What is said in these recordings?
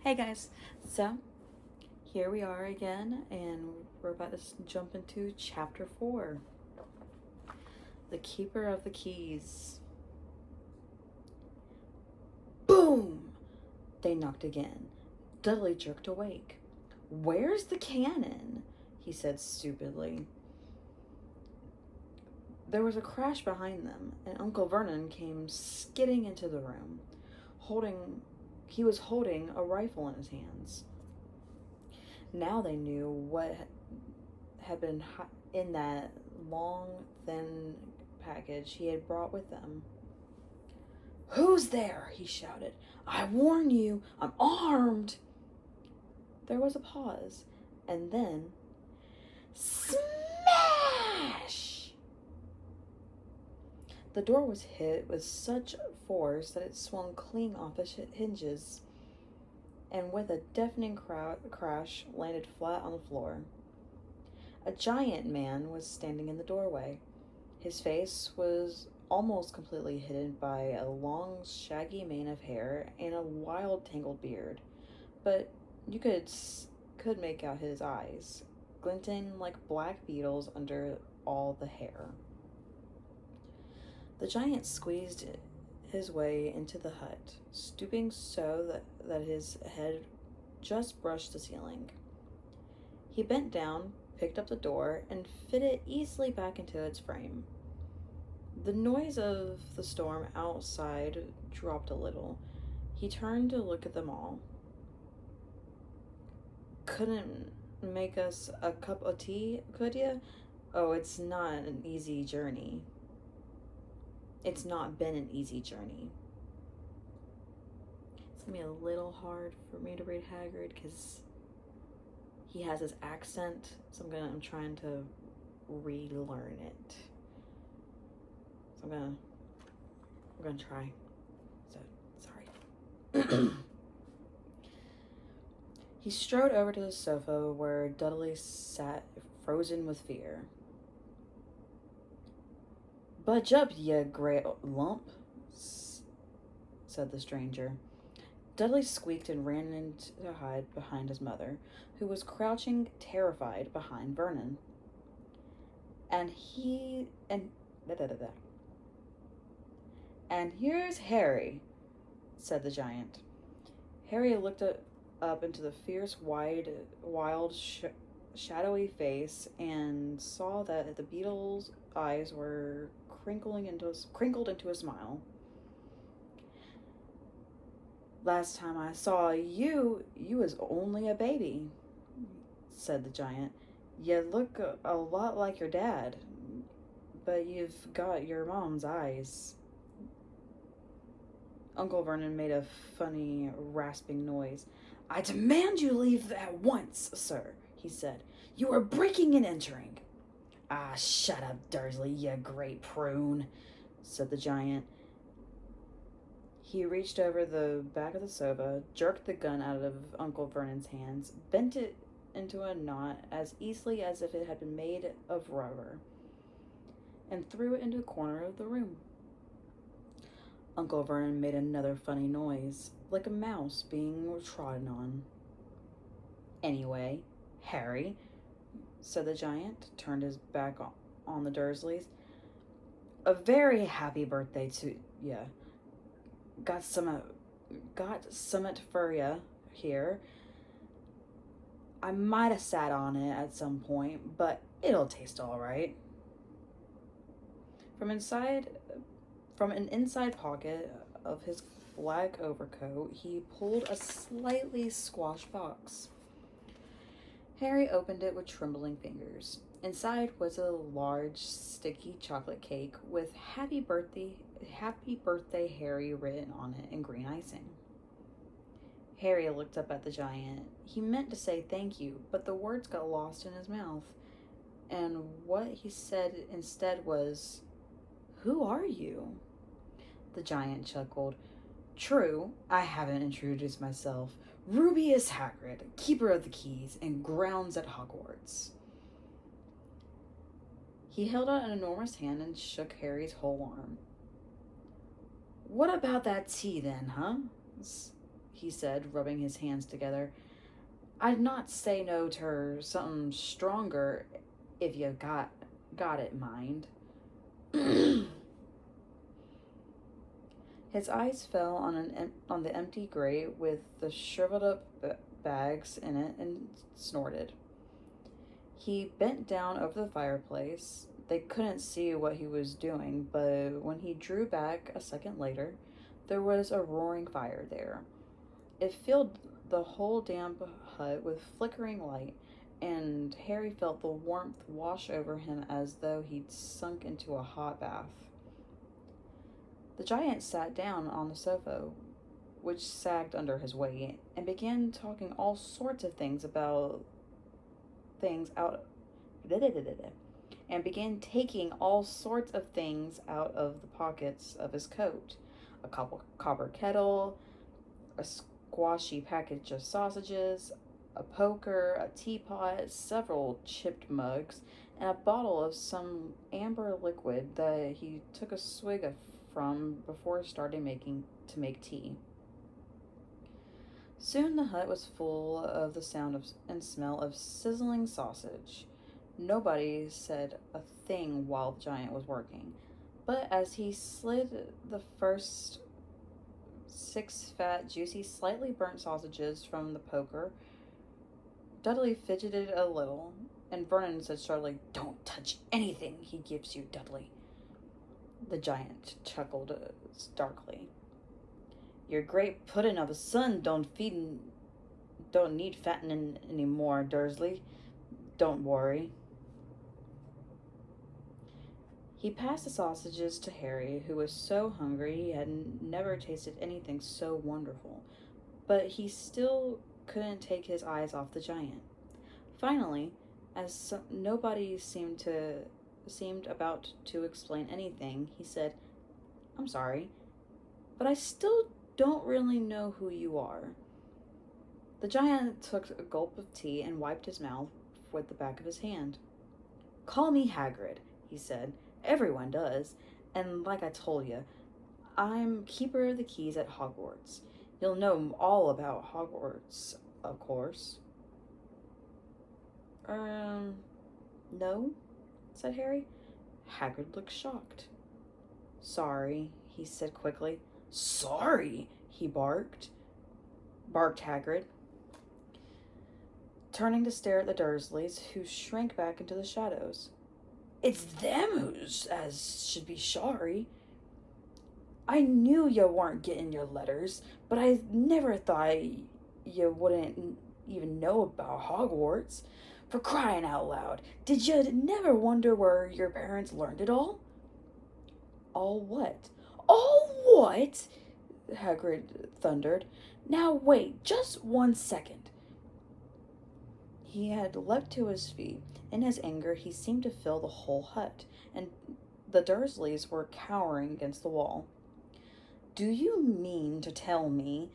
Hey guys, so here we are again, and we're about to jump into chapter 4, The Keeper of the Keys. Boom! They knocked again. Dudley jerked awake. "Where's the cannon?" he said stupidly. There was a crash behind them, and Uncle Vernon came skidding into the room. He was holding a rifle in his hands. Now they knew what had been in that long, thin package he had brought with them. "Who's there?" he shouted. "I warn you, I'm armed." There was a pause, and then smash! The door was hit with such force that it swung clean off its hinges, and with a deafening crash landed flat on the floor. A giant man was standing in the doorway. His face was almost completely hidden by a long, shaggy mane of hair and a wild, tangled beard, but you could make out his eyes, glinting like black beetles under all the hair. The giant squeezed his way into the hut, stooping so that his head just brushed the ceiling. He bent down, picked up the door, and fit it easily back into its frame. The noise of the storm outside dropped a little. He turned to look at them all. "Couldn't make us a cup of tea, could ya? Oh, it's not an easy journey. It's not been an easy journey." It's gonna be a little hard for me to read Hagrid because he has his accent, so I'm trying to relearn it. So I'm gonna try. So sorry. He strode over to the sofa where Dudley sat, frozen with fear. "Budge up, ye great lump," said the stranger. Dudley squeaked and ran in to hide behind his mother, who was crouching, terrified, behind Vernon. And here's Harry," said the giant. Harry looked up into the fierce, wild, shadowy face and saw that the beetle's eyes were crinkled into a smile. "Last time I saw you was only a baby," said the giant. "You look a lot like your dad, but you've got your mom's eyes." Uncle Vernon made a funny, rasping noise. "I demand you leave at once, sir," he said. "You are breaking and entering." "Ah, shut up, Dursley, you great prune," said the giant. He reached over the back of the sofa, jerked the gun out of Uncle Vernon's hands, bent it into a knot as easily as if it had been made of rubber, and threw it into a corner of the room. Uncle Vernon made another funny noise, like a mouse being trodden on. "Anyway, Harry," said the giant, turned his back on the Dursleys, "a very happy birthday to ya. Got summat for ya here. I might have sat on it at some point, but it'll taste all right." From an inside pocket of his black overcoat, he pulled a slightly squashed box. Harry opened it with trembling fingers. Inside was a large, sticky chocolate cake with Happy Birthday, Harry" written on it in green icing. Harry looked up at the giant. He meant to say thank you, but the words got lost in his mouth, and what he said instead was, "Who are you?" The giant chuckled. "True, I haven't introduced myself. Rubeus Hagrid, Keeper of the Keys and Grounds at Hogwarts." He held out an enormous hand and shook Harry's whole arm. "What about that tea then, huh?" he said, rubbing his hands together. I'd not say no ter something stronger if you got it, mind. His eyes fell on the empty grate with the shriveled up bags in it and snorted. He bent down over the fireplace. They couldn't see what he was doing, but when he drew back a second later, there was a roaring fire there. It filled the whole damp hut with flickering light, and Harry felt the warmth wash over him as though he'd sunk into a hot bath. The giant sat down on the sofa, which sagged under his weight, and began talking all sorts of things about things out and began taking all sorts of things out of the pockets of his coat. A copper kettle, a squashy package of sausages, a poker, a teapot, several chipped mugs, and a bottle of some amber liquid that he took a swig from before starting to make tea. Soon the hut was full of the sound of and smell of sizzling sausage. Nobody said a thing while the giant was working, but as he slid the first 6 fat, juicy, slightly burnt sausages from the poker, Dudley fidgeted a little, and Vernon said sharply, "Don't touch anything he gives you, Dudley." The giant chuckled darkly. "Your great puddin' of a son don't need fattening any more, Dursley. Don't worry." He passed the sausages to Harry, who was so hungry he had never tasted anything so wonderful, but he still couldn't take his eyes off the giant. Finally, as nobody seemed about to explain anything, he said, "I'm sorry, but I still don't really know who you are." The giant took a gulp of tea and wiped his mouth with the back of his hand. "Call me Hagrid," he said. "Everyone does. And like I told you, I'm keeper of the keys at Hogwarts. You'll know all about Hogwarts, of course." No," said Harry. Hagrid looked shocked. "Sorry," he said quickly. "Sorry?" he barked Hagrid, turning to stare at the Dursleys, who shrank back into the shadows. "It's them as should be sorry. I knew you weren't getting your letters, but I never thought you wouldn't even know about Hogwarts. For crying out loud, did you never wonder where your parents learned it all?" "All what?" "All what?" Hagrid thundered. "Now wait just 1 second." He had leapt to his feet. In his anger, he seemed to fill the whole hut, and the Dursleys were cowering against the wall. "Do you mean to tell me,"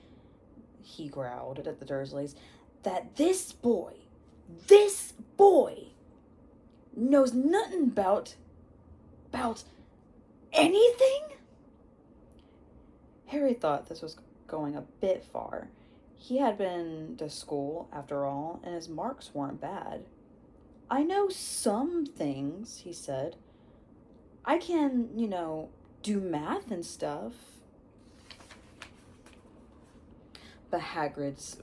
he growled at the Dursleys, "that this boy knows nothing about anything?" Harry thought this was going a bit far. He had been to school, after all, and his marks weren't bad. "I know some things," he said. "I can, do math and stuff." But Hagrid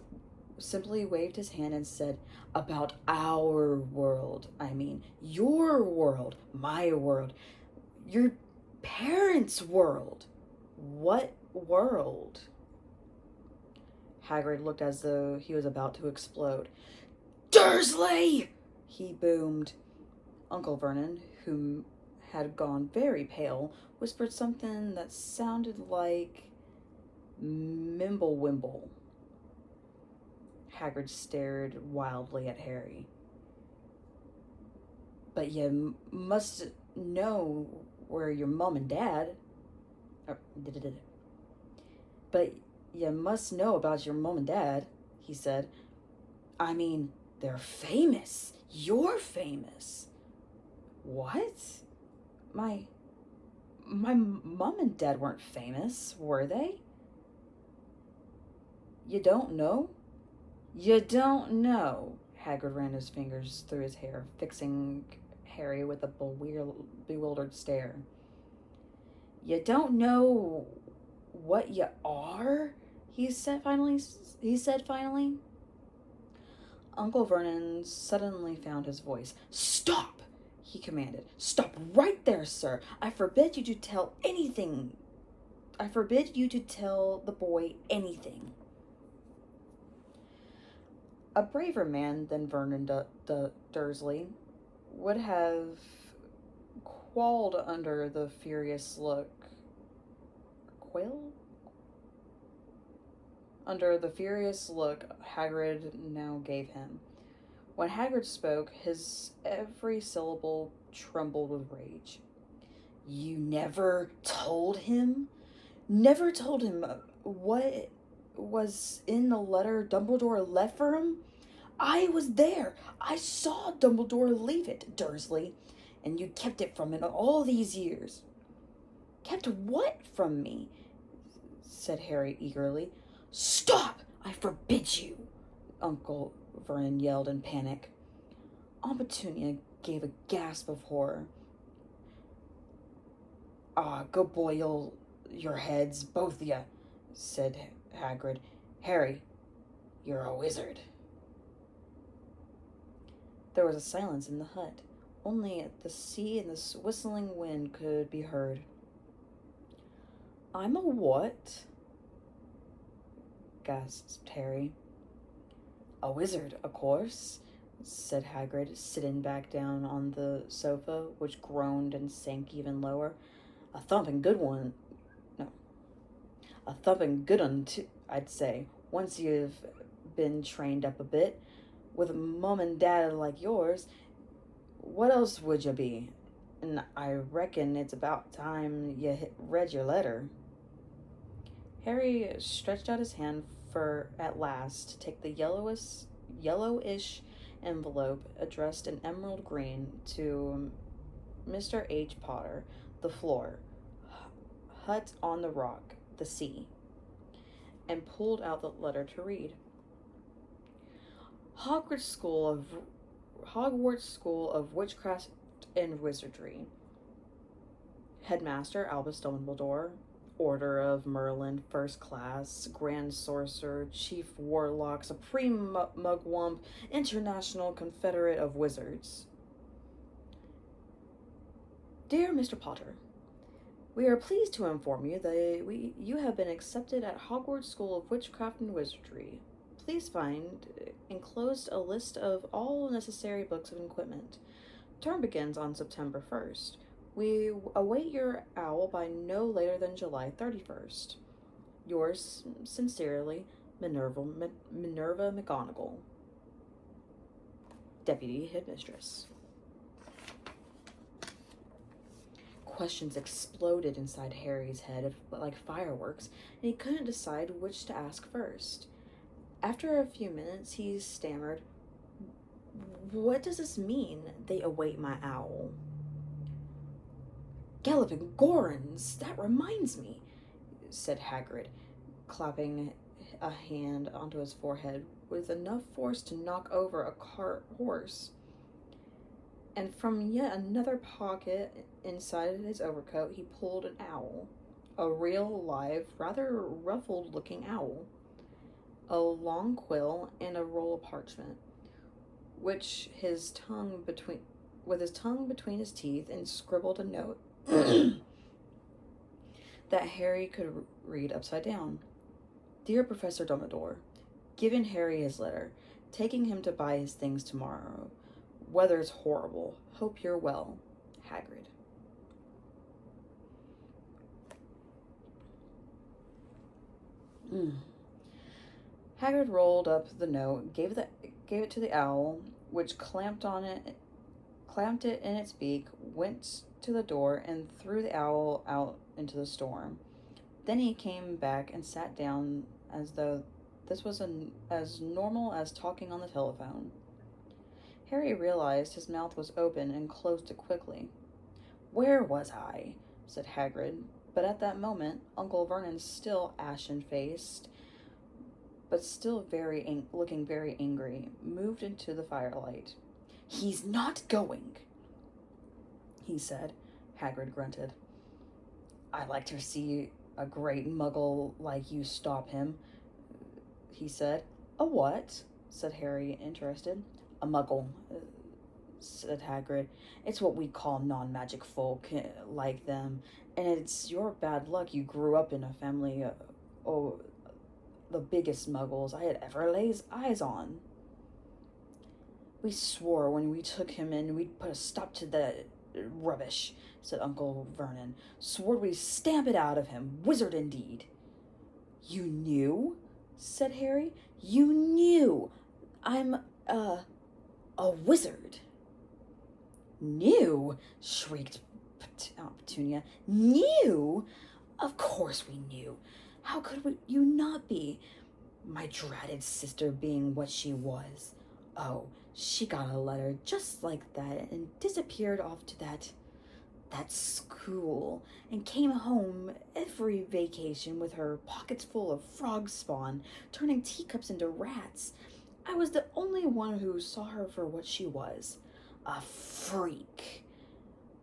simply waved his hand and said, "About our world, I mean. Your world, my world, your parents' world." "What world?" Hagrid looked as though he was about to explode. "Dursley!" he boomed. Uncle Vernon, who had gone very pale, whispered something that sounded like Mimblewimble. Hagrid stared wildly at Harry. "But you must know where your mom and dad..." "But you must know about your mom and dad," he said. "I mean, they're famous. You're famous." "What? My mom and dad weren't famous, were they?" You don't know? You don't know. Hagrid ran his fingers through his hair, fixing Harry with a bewildered stare. You don't know what you are? He said finally. Uncle Vernon suddenly found his voice. Stop! He commanded. Stop right there, sir. I forbid you to tell anything. I forbid you to tell the boy anything. A braver man than Vernon Dursley would have quailed under the furious look. Under the furious look Hagrid now gave him. When Hagrid spoke, his every syllable trembled with rage. You never told him? Never told him what was in the letter Dumbledore left for him? I was there. I saw Dumbledore leave it, Dursley. And you kept it from him all these years. Kept what from me? Said Harry eagerly. Stop! I forbid you! Uncle Vernon yelled in panic. Aunt Petunia gave a gasp of horror. Go boil your heads, both of you, said Hagrid. Harry, you're a wizard. There was a silence in the hut. Only the sea and the whistling wind could be heard. I'm a what? Gasped Harry. A wizard, of course, said Hagrid, sitting back down on the sofa, which groaned and sank even lower. A thumping good one. No. A thumping good one, too, I'd say, once you've been trained up a bit. With a mum and dad like yours, what else would you be? And I reckon it's about time you read your letter. Harry stretched out his hand at last to take the yellowish envelope addressed in emerald green to Mr. H. Potter, the floor, hut on the rock, the sea, and pulled out the letter to read. Hogwarts School of Witchcraft and Wizardry. Headmaster Albus Dumbledore, Order of Merlin, First Class, Grand Sorcerer, Chief Warlock, Supreme Mugwump, International Confederate of Wizards. Dear Mr. Potter, we are pleased to inform you that you have been accepted at Hogwarts School of Witchcraft and Wizardry. Please find enclosed a list of all necessary books and equipment. Term begins on September 1st. We await your owl by no later than July 31st. Yours sincerely, Minerva McGonagall, Deputy Headmistress. Questions exploded inside Harry's head like fireworks, and he couldn't decide which to ask first. After a few minutes, he stammered, What does this mean, they await my owl? Galloping Gorons, that reminds me, said Hagrid, clapping a hand onto his forehead with enough force to knock over a cart horse. And from yet another pocket inside his overcoat, he pulled an owl, a real, live, rather ruffled-looking owl, a long quill, and a roll of parchment, with his tongue between his teeth, and scribbled a note that Harry could read upside down. Dear Professor Dumbledore, giving Harry his letter, taking him to buy his things tomorrow. Weather's horrible. Hope you're well. Hagrid. Hagrid rolled up the note, gave it to the owl, which clamped it in its beak, went to the door, and threw the owl out into the storm. Then he came back and sat down as though this was as normal as talking on the telephone. Harry realized his mouth was open and closed it quickly. Where was I? Said Hagrid, but at that moment Uncle Vernon, still ashen-faced, but still looking very angry, moved into the firelight. "He's not going," he said. Hagrid grunted. "I'd like to see a great muggle like you stop him," he said. "A what?" said Harry, interested. "A muggle," said Hagrid. "It's what we call non-magic folk like them, and it's your bad luck you grew up in a family the biggest muggles I had ever laid eyes on." "We swore when we took him in we'd put a stop to the rubbish," said Uncle Vernon. "Swore we'd stamp it out of him. Wizard indeed." "You knew?" said Harry. "You knew I'm a wizard." "Knew?" shrieked Petunia. "Knew? Of course we knew. How could you not be? My dratted sister being what she was. Oh, she got a letter just like that and disappeared off to that school and came home every vacation with her pockets full of frog spawn, turning teacups into rats. I was the only one who saw her for what she was, a freak.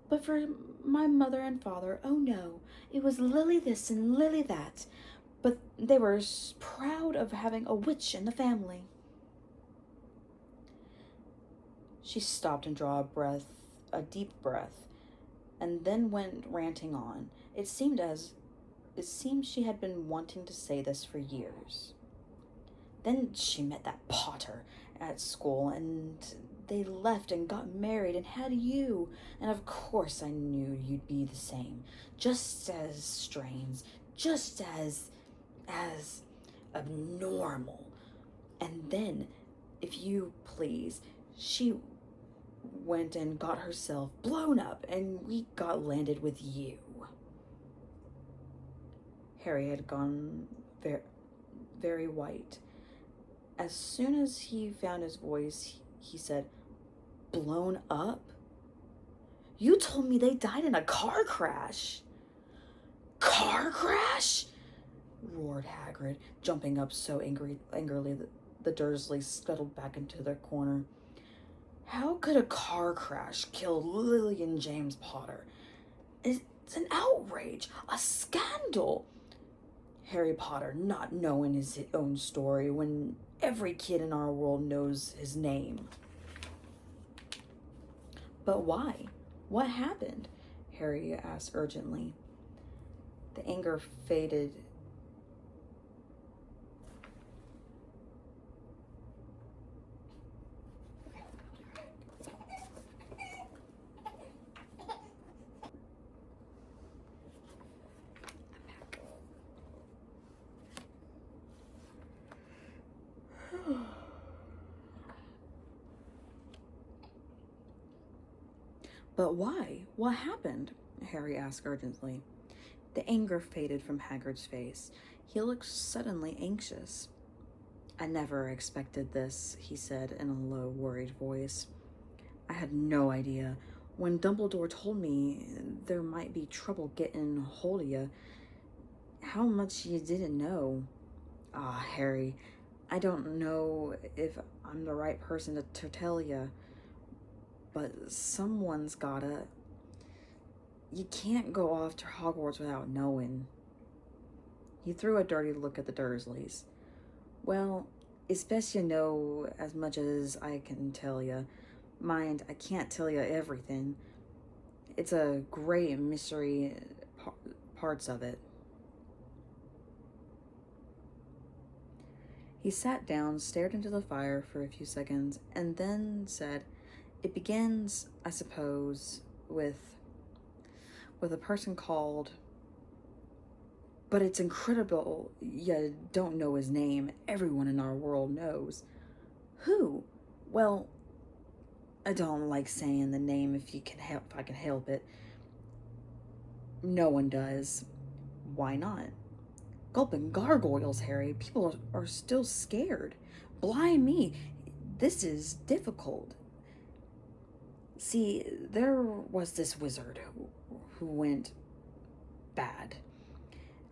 But for my mother and father, oh no, it was Lily this and Lily that. But they were proud of having a witch in the family." She stopped and drew a deep breath, and then went ranting on. It seemed she had been wanting to say this for years. "Then she met that Potter at school, and they left and got married and had you, and of course I knew you'd be the same, just as strange, just as abnormal. And then, if you please, she went and got herself blown up, and we got landed with you." Harry had gone very white. As soon as he found his voice, he said, "Blown up? You told me they died in a car crash." "Car crash?" roared Hagrid, jumping up so angrily that the Dursleys scuttled back into their corner. "How could a car crash kill Lily and James Potter? It's an outrage, a scandal. Harry Potter not knowing his own story when every kid in our world knows his name." "But why? What happened?" Harry asked urgently. The anger faded. "But why? What happened?" Harry asked urgently. The anger faded from Hagrid's face. He looked suddenly anxious. "I never expected this," he said in a low, worried voice. "I had no idea. When Dumbledore told me there might be trouble getting hold of you, how much you didn't know. Ah, Harry, I don't know if I'm the right person to tell you, but someone's gotta. You can't go off to Hogwarts without knowing." He threw a dirty look at the Dursleys. "Well, it's best you know as much as I can tell you. Mind, I can't tell you everything. It's a great mystery, parts of it." He sat down, stared into the fire for a few seconds, and then said, "It begins, I suppose, with a person called... But it's incredible you don't know his name. Everyone in our world knows." "Who?" "Well, I don't like saying the name if I can help it. No one does." "Why not?" "Gulping gargoyles, Harry. People are still scared. Blind me, this is difficult. See, there was this wizard who went bad.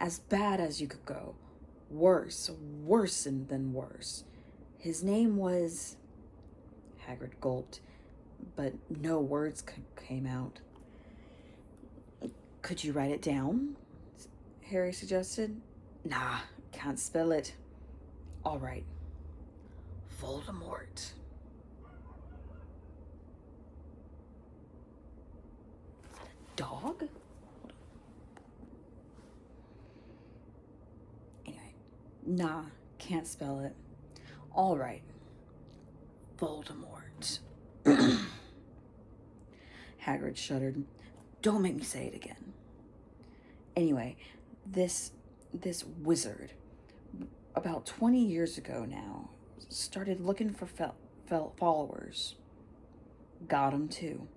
As bad as you could go. Worse, worse than worse. His name was... Hagrid gulped, but no words came out. Could you write it down? Harry suggested. Nah, can't spell it. All right. Voldemort. Dog? Anyway, nah, can't spell it. All right. Voldemort. Hagrid shuddered. Don't make me say it again. Anyway, this wizard, about 20 years ago now, started looking for followers. Got 'em too.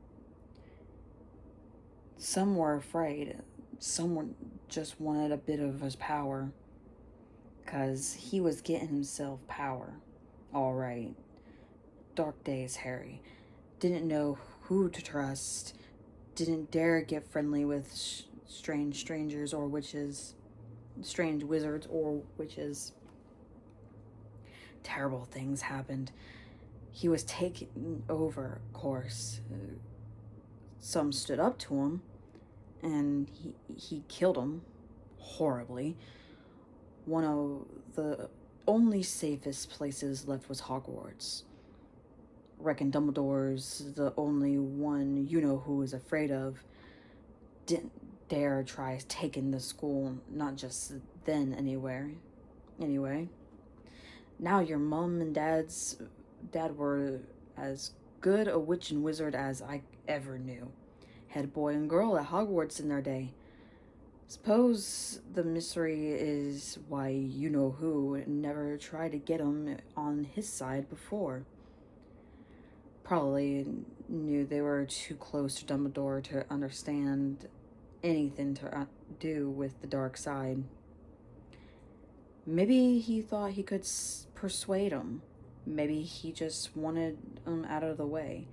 Some were afraid. Some just wanted a bit of his power. 'Cause he was getting himself power. All right. Dark days, Harry. Didn't know who to trust. Didn't dare get friendly with strange wizards or witches. Terrible things happened. He was taken over, of course. Some stood up to him, and he killed them horribly. One of the only safest places left was Hogwarts. Reckon Dumbledore's the only one you-know-who is afraid of. Didn't dare try taking the school, not just then anyway. Now your mom and dad were as good a witch and wizard as I ever knew. Head boy and girl at Hogwarts in their day. Suppose the mystery is why you-know-who never tried to get him on his side before. Probably knew they were too close to Dumbledore to understand anything to do with the dark side. Maybe he thought he could persuade him. Maybe he just wanted him out of the way.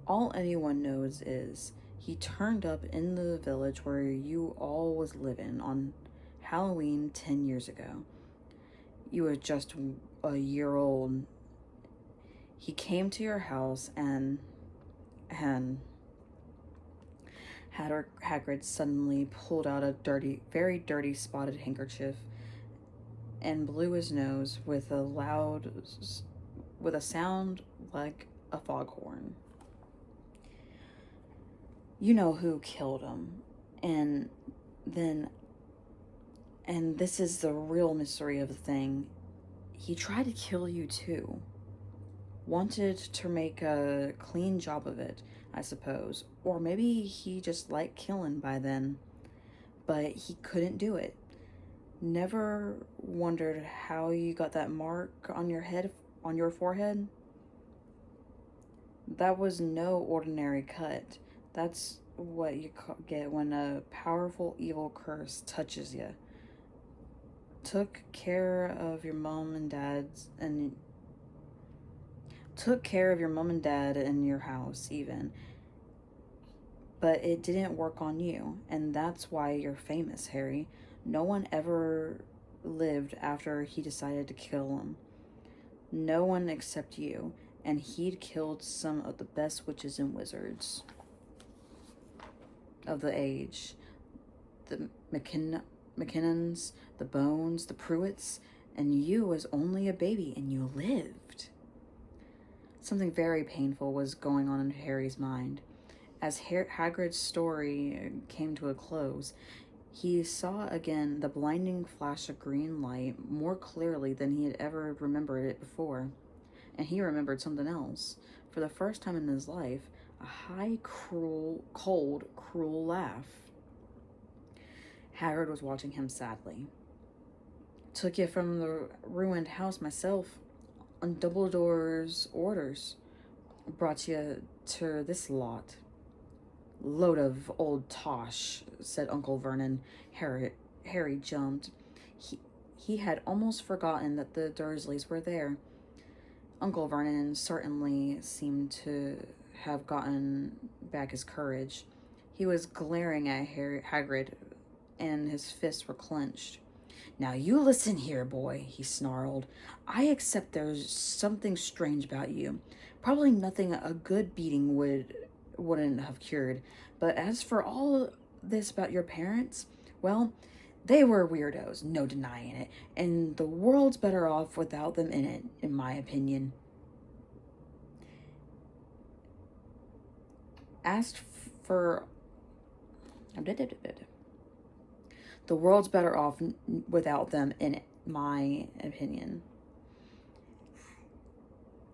All anyone knows is he turned up in the village where you all was living on Halloween 10 years ago. You were just a year old. He came to your house and Hagrid suddenly pulled out a very dirty spotted handkerchief and blew his nose with a sound like a foghorn. You know who killed him, and this is the real mystery of the thing. He tried to kill you too. Wanted to make a clean job of it, I suppose. Or maybe he just liked killing by then. But he couldn't do it. Never wondered how you got that mark on your forehead? That was no ordinary cut. That's what you get when a powerful evil curse touches you. Took care of your mom and dad in your house even. But it didn't work on you, and that's why you're famous, Harry. No one ever lived after he decided to kill him. No one except you, and he'd killed some of the best witches and wizards of the age. The McKinnons, the Bones, the Pruitts, and you was only a baby, and you lived. Something very painful was going on in Harry's mind. As Hagrid's story came to a close, he saw again the blinding flash of green light more clearly than he had ever remembered it before. And he remembered something else. For the first time in his life, a high, cold, cruel laugh. Hagrid was watching him sadly. Took you from the ruined house myself, on Dumbledore's orders. Brought you to this lot. Load of old tosh, said Uncle Vernon. Harry jumped. He had almost forgotten that the Dursleys were there. Uncle Vernon certainly seemed to have gotten back his courage. He was glaring at Hagrid, and his fists were clenched. Now you listen here, boy, he snarled. I accept there's something strange about you. Probably nothing a good beating wouldn't have cured. But as for all this about your parents, well, they were weirdos, no denying it, and the world's better off without them in it, in my opinion. Asked for the world's better off without them in my opinion.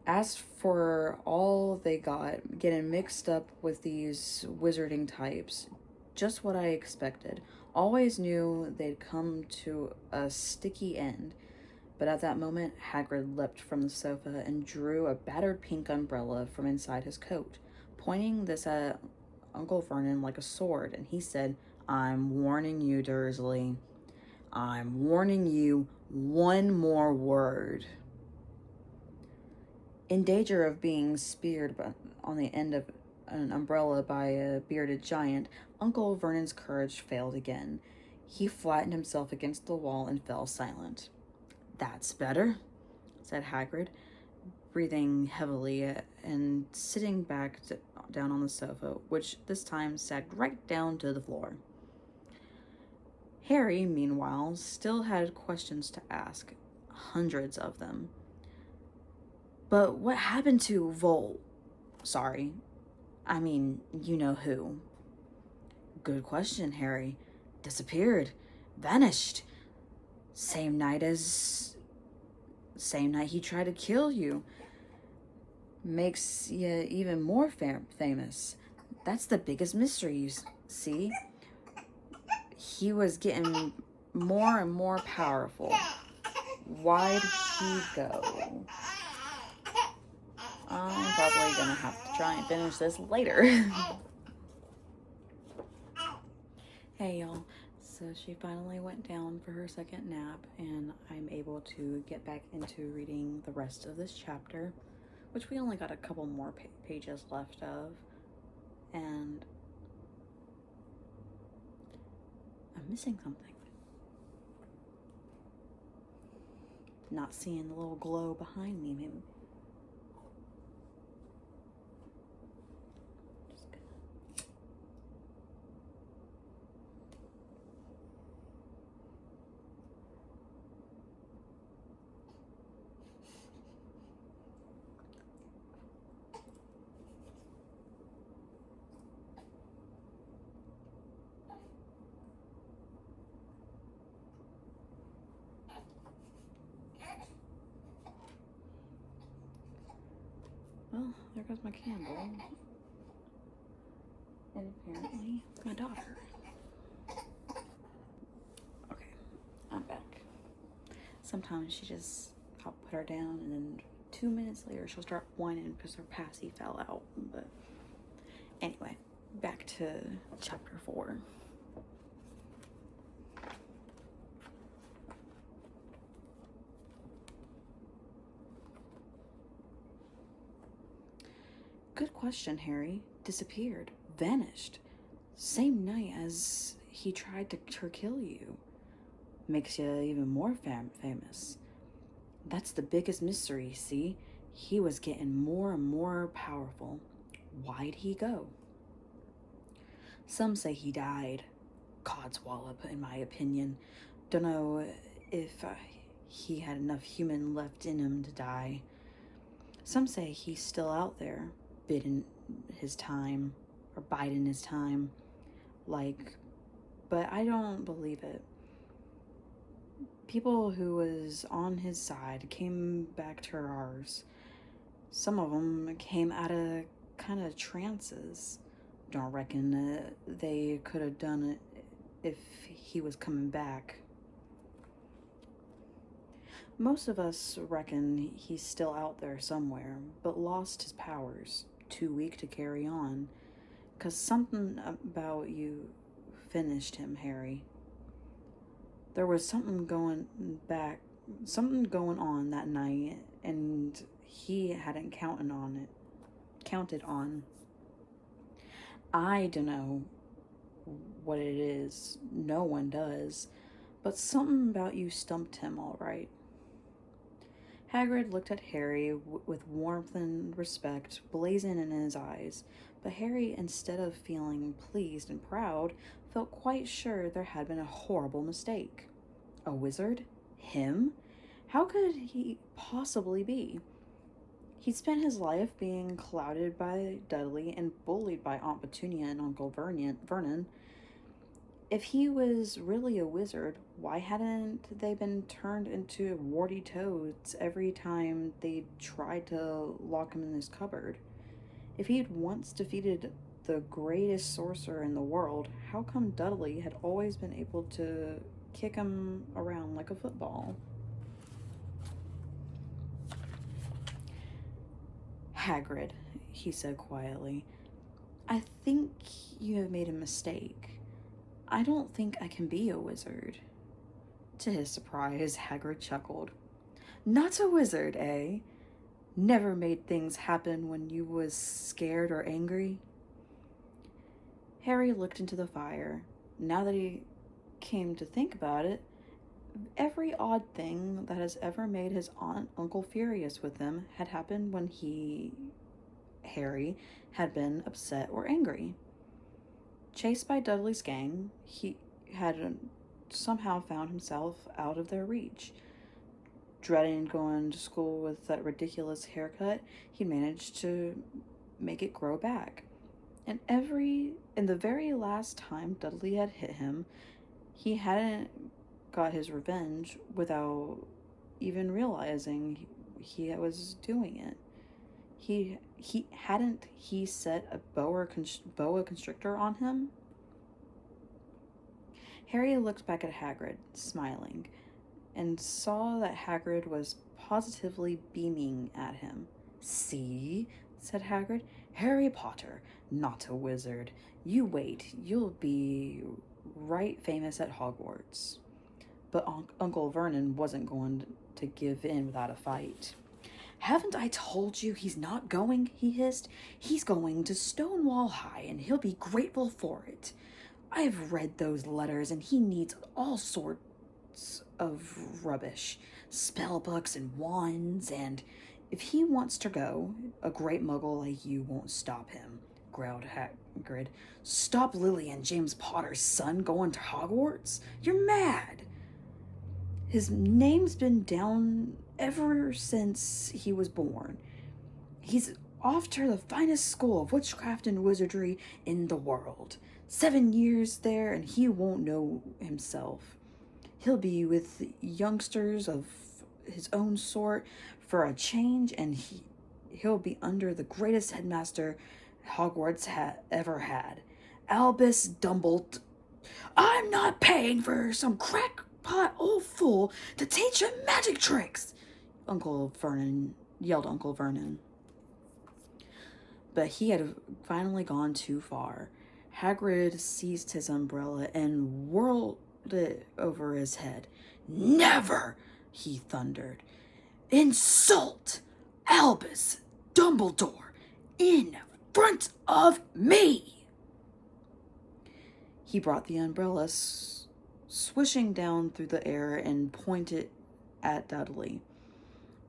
As for all they got, getting mixed up with these wizarding types, just what I expected. Always knew they'd come to a sticky end. But at that moment, Hagrid leapt from the sofa and drew a battered pink umbrella from inside his coat, pointing this at Uncle Vernon like a sword, and he said, I'm warning you, Dursley. I'm warning you one more word. In danger of being speared on the end of an umbrella by a bearded giant, Uncle Vernon's courage failed again. He flattened himself against the wall and fell silent. That's better, said Hagrid, breathing heavily and sitting back down on the sofa, which this time sagged right down to the floor. Harry, meanwhile, still had questions to ask, hundreds of them. But what happened to Sorry, I mean, you know who. Good question, Harry. Disappeared. Vanished. Same night he tried to kill you. Makes you even more famous. That's the biggest mystery, you see. He was getting more and more powerful. Why'd he go? I'm probably gonna have to try and finish this later. Hey y'all, so she finally went down for her second nap and I'm able to get back into reading the rest of this chapter, which we only got a couple more pages left of, and I'm missing something. Not seeing the little glow behind me, maybe. Well, there goes my candle. And apparently, my daughter. Okay, I'm back. Sometimes I'll put her down and then 2 minutes later she'll start whining because her passy fell out. But anyway, back to chapter 4. Good question, Harry. Disappeared. Vanished. Same night as he tried to kill you. Makes you even more famous. That's the biggest mystery, see? He was getting more and more powerful. Why'd he go? Some say he died. Codswallop, in my opinion. Don't know if he had enough human left in him to die. Some say he's still out there, biding his time, or biding his time, but I don't believe it. People who was on his side came back to ours. Some of them came out of kind of trances. Don't reckon they could have done it if he was coming back. Most of us reckon he's still out there somewhere, but lost his powers, too weak to carry on. 'Cause something about you finished him, Harry. There was something going on that night, and he hadn't counted on. I don't know what it is. No one does. but something about you stumped him all right. Hagrid looked at Harry with warmth and respect blazing in his eyes, but Harry, instead of feeling pleased and proud, felt quite sure there had been a horrible mistake. A wizard? Him? How could he possibly be? He'd spent his life being clouded by Dudley and bullied by Aunt Petunia and Uncle Vernon. If he was really a wizard, why hadn't they been turned into warty toads every time they tried to lock him in his cupboard? If he'd once defeated the greatest sorcerer in the world, how come Dudley had always been able to kick him around like a football? Hagrid, he said quietly, I think you have made a mistake. I don't think I can be a wizard. To his surprise, Hagrid chuckled. Not a wizard, eh? Never made things happen when you was scared or angry? Harry looked into the fire. Now that he came to think about it, every odd thing that has ever made his uncle furious with him had happened when Harry, had been upset or angry. Chased by Dudley's gang, he had somehow found himself out of their reach. Dreading going to school with that ridiculous haircut, he managed to make it grow back. And the very last time Dudley had hit him, he hadn't got his revenge without even realizing he was doing it. He set a boa constrictor on him? Harry looked back at Hagrid, smiling, and saw that Hagrid was positively beaming at him. See, said Hagrid, Harry Potter, not a wizard. You wait, you'll be right famous at Hogwarts. But Uncle Vernon wasn't going to give in without a fight. Haven't I told you he's not going, he hissed. He's going to Stonewall High, and he'll be grateful for it. I've read those letters, and he needs all sorts of rubbish. Spell books and wands, and if he wants to go, a great muggle like you won't stop him, growled Hagrid. Stop Lily and James Potter's son going to Hogwarts? You're mad. His name's been down ever since he was born. He's off to the finest school of witchcraft and wizardry in the world. 7 years there, and he won't know himself. He'll be with youngsters of his own sort for a change, and he'll be under the greatest headmaster Hogwarts ever had, Albus Dumbledore. I'm not paying for some crackpot old fool to teach him magic tricks, yelled Uncle Vernon. But he had finally gone too far. Hagrid seized his umbrella and whirled it over his head. Never, he thundered. Insult Albus Dumbledore in front of me. He brought the umbrella swishing down through the air and pointed at Dudley.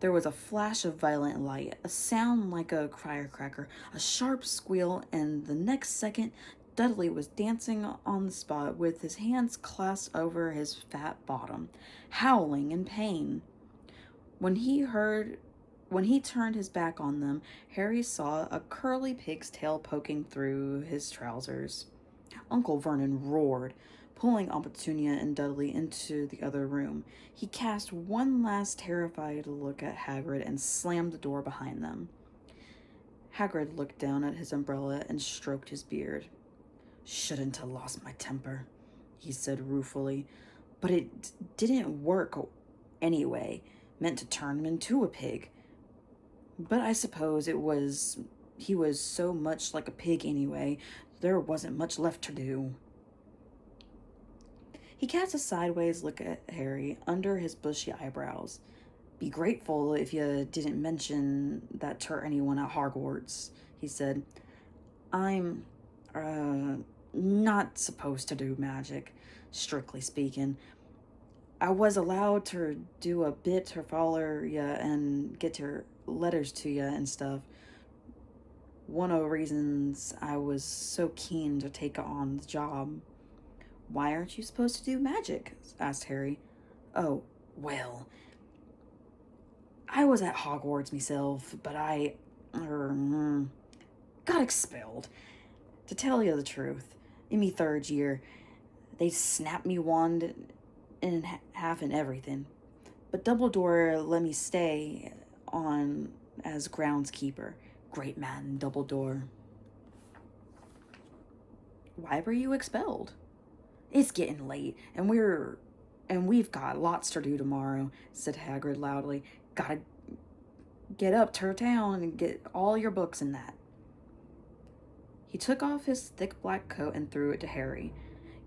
There was a flash of violent light, a sound like a firecracker, a sharp squeal, and the next second, Dudley was dancing on the spot with his hands clasped over his fat bottom, howling in pain. When he turned his back on them, Harry saw a curly pig's tail poking through his trousers. Uncle Vernon roared, pulling Aunt Petunia and Dudley into the other room. He cast one last terrified look at Hagrid and slammed the door behind them. Hagrid looked down at his umbrella and stroked his beard. Shouldn't have lost my temper, he said ruefully, but it didn't work anyway, meant to turn him into a pig. But I suppose he was so much like a pig anyway, there wasn't much left to do. He cast a sideways look at Harry under his bushy eyebrows. Be grateful if you didn't mention that to anyone at Hogwarts, he said. I'm, not supposed to do magic, strictly speaking. I was allowed to do a bit to follow ya and get your letters to ya and stuff. One of the reasons I was so keen to take on the job. Why aren't you supposed to do magic? Asked Harry. Oh, well, I was at Hogwarts myself, but I got expelled. To tell you the truth, in me third year, they snapped me wand in half and everything. But Dumbledore let me stay on as groundskeeper. Great man, Dumbledore. Why were you expelled? It's getting late, and we've got lots to do tomorrow, said Hagrid loudly. Gotta get up to town and get all your books and that. He took off his thick black coat and threw it to Harry.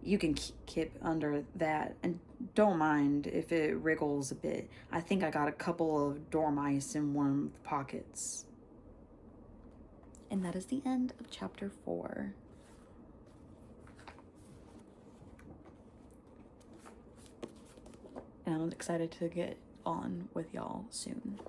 You can keep under that, and don't mind if it wriggles a bit. I think I got a couple of dormice in one of the pockets. And that is the end of chapter 4. And I'm excited to get on with y'all soon.